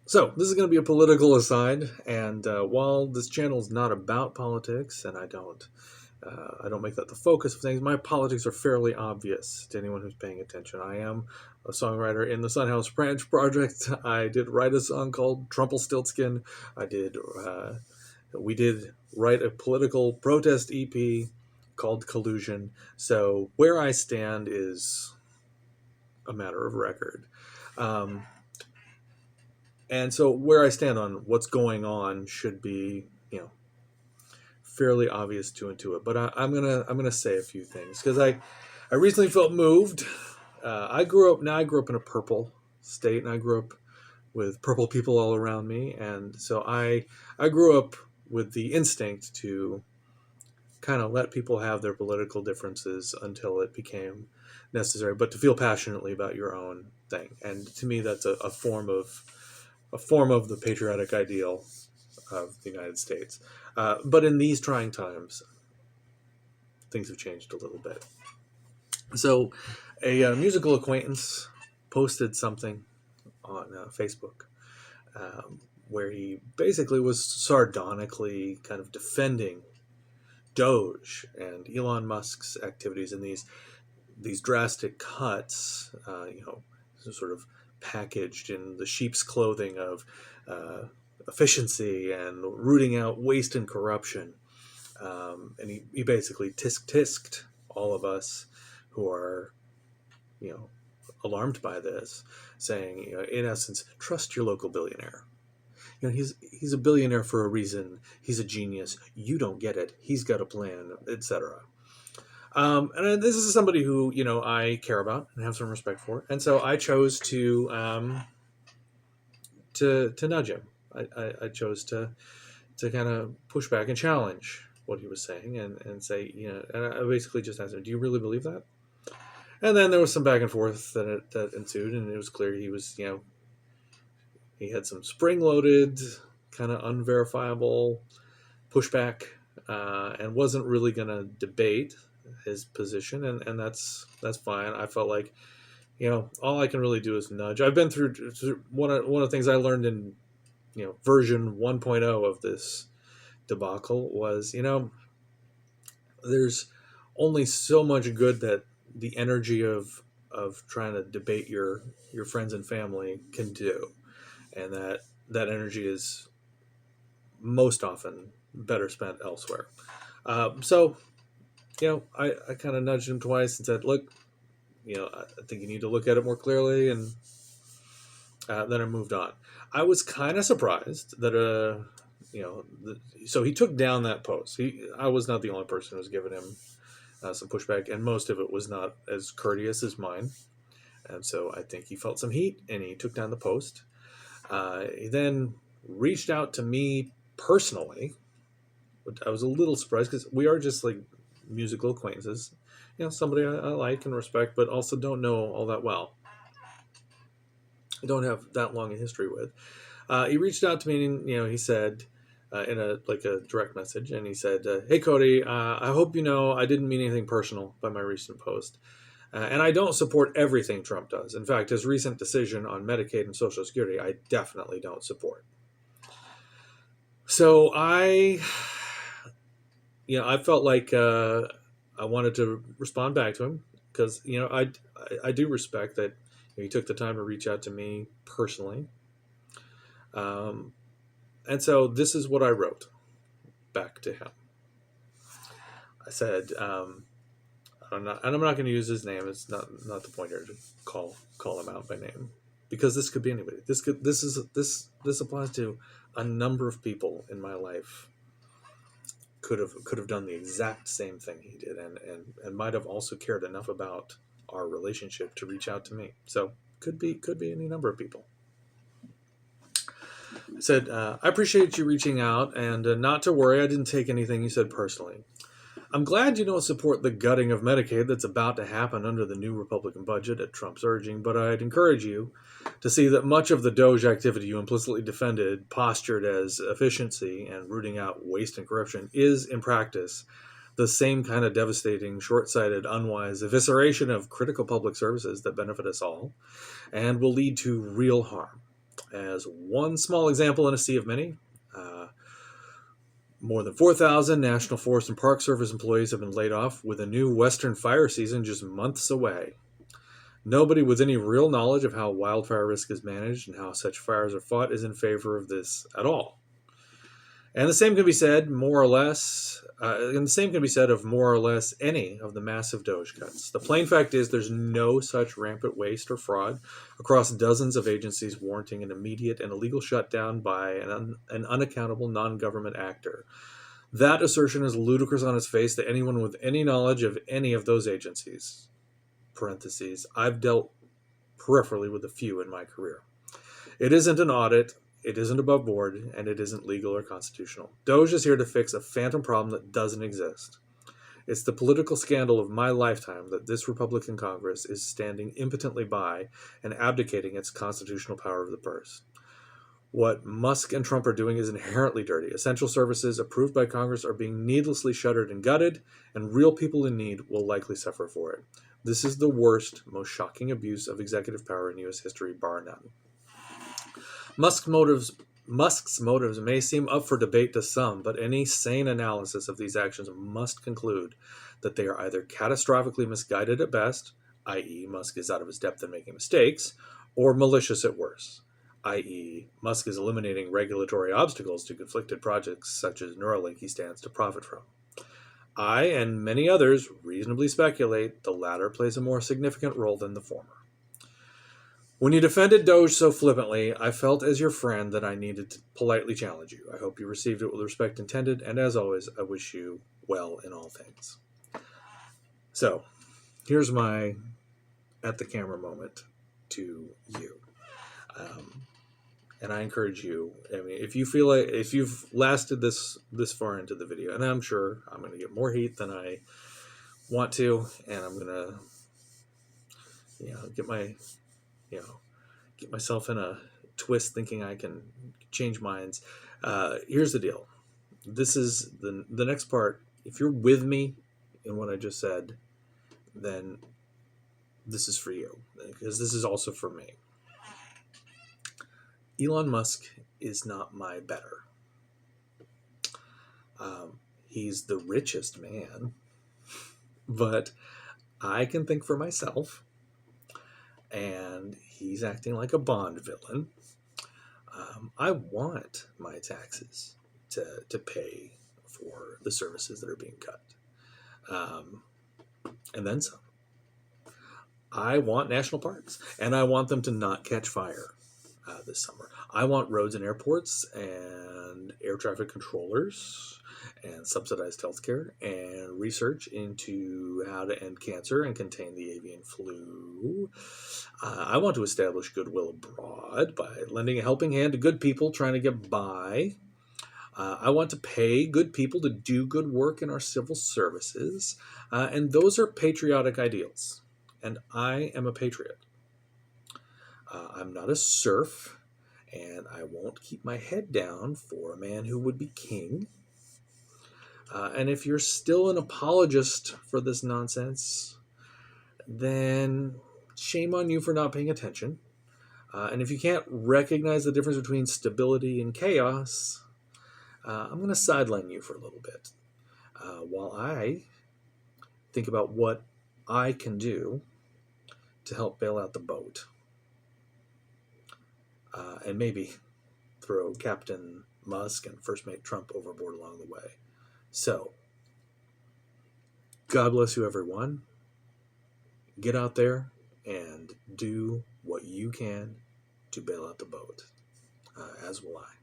So this is going to be a political aside, and while this channel is not about politics, and I don't make that the focus of things. My politics are fairly obvious to anyone who's paying attention. I am a songwriter in the Sunhouse Branch Project. I did write a song called Trumpelstiltskin. I did. We did write a political protest EP called Collusion. So where I stand is a matter of record. Um, and so where I stand on what's going on should be, fairly obvious to intuit. But I'm gonna say a few things because I recently felt moved. I grew up in a purple state, and I grew up with purple people all around me, and so I grew up with the instinct to kind of let people have their political differences until it became necessary, but to feel passionately about your own thing. And to me, that's a form of the patriotic ideal of the United States. But in these trying times, things have changed a little bit. So, a musical acquaintance posted something on Facebook where he basically was sardonically kind of defending Doge and Elon Musk's activities in these drastic cuts, sort of packaged in the sheep's clothing of efficiency and rooting out waste and corruption. And he basically tisked all of us who are, alarmed by this, saying, in essence, trust your local billionaire. He's a billionaire for a reason. He's a genius. You don't get it. He's got a plan, etc. And this is somebody who I care about and have some respect for, and so I chose to nudge him. I chose to kind of push back and challenge what he was saying and say, and I basically just asked him, "Do you really believe that?" And then there was some back and forth that ensued, and it was clear he was, he had some spring-loaded, kind of unverifiable pushback, and wasn't really going to debate his position, and that's fine. I felt like, all I can really do is nudge. I've been through one of the things I learned in, version 1.0 of this debacle was, there's only so much good that the energy of trying to debate your friends and family can do, and that energy is most often better spent elsewhere. So, I kind of nudged him twice and said, "Look, I think you need to look at it more clearly," and then I moved on. I was kind of surprised that so he took down that post. I was not the only person who was giving him some pushback, and most of it was not as courteous as mine. And so I think he felt some heat, and he took down the post. He then reached out to me personally. I was a little surprised because we are just like musical acquaintances. Somebody I like and respect, but also don't know all that well. I don't have that long a history with. He reached out to me, and he said in a direct message, and he said, "Hey Cody, I hope you know I didn't mean anything personal by my recent post, and I don't support everything Trump does. In fact, his recent decision on Medicaid and Social Security, I definitely don't support." So I felt like I wanted to respond back to him because I do respect that he took the time to reach out to me personally. And so this is what I wrote back to him. I said, I'm not going to use his name. It's not the point here to call him out by name, because this could be anybody. This applies to a number of people in my life. Could have done the exact same thing he did, and might have also cared enough about our relationship to reach out to me. So could be any number of people. I said, I appreciate you reaching out, and not to worry, I didn't take anything you said personally. I'm glad you don't support the gutting of Medicaid that's about to happen under the new Republican budget at Trump's urging, but I'd encourage you to see that much of the Doge activity you implicitly defended, postured as efficiency and rooting out waste and corruption, is, in practice, the same kind of devastating, short-sighted, unwise evisceration of critical public services that benefit us all and will lead to real harm. As one small example in a sea of many, more than 4,000 National Forest and Park Service employees have been laid off, with a new Western fire season just months away. Nobody with any real knowledge of how wildfire risk is managed and how such fires are fought is in favor of this at all. And the same can be said, more or less, and the same can be said of more or less any of the massive Doge cuts. The plain fact is there's no such rampant waste or fraud across dozens of agencies warranting an immediate and illegal shutdown by an unaccountable non-government actor. That assertion is ludicrous on its face to anyone with any knowledge of any of those agencies. Parentheses, I've dealt peripherally with a few in my career. It isn't an audit. It isn't above board, and it isn't legal or constitutional. Doge is here to fix a phantom problem that doesn't exist. It's the political scandal of my lifetime that this Republican Congress is standing impotently by and abdicating its constitutional power of the purse. What Musk and Trump are doing is inherently dirty. Essential services approved by Congress are being needlessly shuttered and gutted, and real people in need will likely suffer for it. This is the worst, most shocking abuse of executive power in U.S. history, bar none. Musk's motives may seem up for debate to some, but any sane analysis of these actions must conclude that they are either catastrophically misguided at best, i.e., Musk is out of his depth and making mistakes, or malicious at worst, i.e., Musk is eliminating regulatory obstacles to conflicted projects such as Neuralink he stands to profit from. I and many others reasonably speculate the latter plays a more significant role than the former. When you defended Doge so flippantly, I felt as your friend that I needed to politely challenge you. I hope you received it with respect intended, and as always, I wish you well in all things. So, here's my at the camera moment to you. And I encourage you, I mean, if you feel like, if you've lasted this far into the video, and I'm sure I'm going to get more heat than I want to, and I'm going to, get myself in a twist thinking I can change minds. Here's the deal. This is the next part. If you're with me in what I just said, then this is for you, because this is also for me. Elon Musk is not my better. He's the richest man, but I can think for myself, and he's acting like a Bond villain. I want my taxes to pay for the services that are being cut, and then some. I want national parks, and I want them to not catch fire this summer. I want roads and airports and air traffic controllers and subsidized healthcare and research into how to end cancer and contain the avian flu. I want to establish goodwill abroad by lending a helping hand to good people trying to get by. I want to pay good people to do good work in our civil services. And those are patriotic ideals. And I am a patriot. I'm not a serf, and I won't keep my head down for a man who would be king. And if you're still an apologist for this nonsense, then shame on you for not paying attention. And if you can't recognize the difference between stability and chaos, I'm going to sideline you for a little bit while I think about what I can do to help bail out the boat. And maybe throw Captain Musk and First Mate Trump overboard along the way. So, God bless you, everyone. Get out there and do what you can to bail out the boat, as will I.